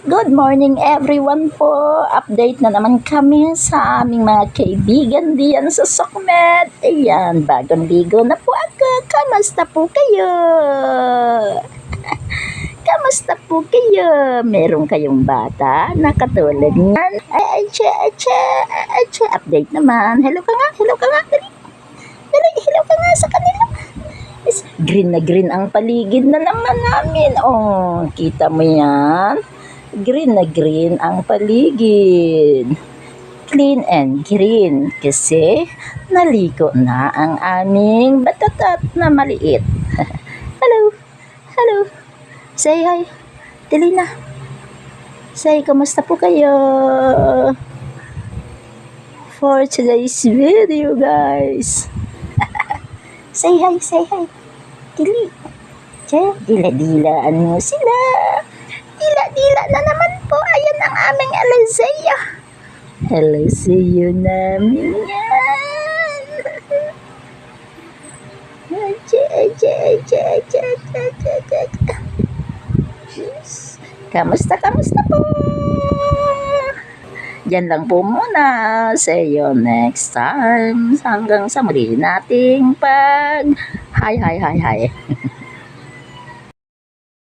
Good morning everyone po. Update na naman kami sa aming mga kaibigan diyan sa Sokmed. Ayan, bagong ligo na po ako. Kamusta po kayo? Kamusta po kayo? Meron kayong bata na katulad niyan? Update naman. Hello ka nga, dali. Dali, hello ka nga sa kanila. Green na green ang paligid na naman namin. Oh, kita mo yan? Green na green ang paligid. Clean and green kasi naliko na ang aming batatat na maliit. Hello, hello. Say hi. Dali na. Say, kamusta po kayo? For today's video, guys. Say hi, say hi. Dili. Dila-dilaan mo sila. Dila-dila na naman po. Ayan ang aming Alizea. Alizea namin yan. Kamusta po? Yan lang po muna. See you next time. Hanggang sa muli nating pag... Hi.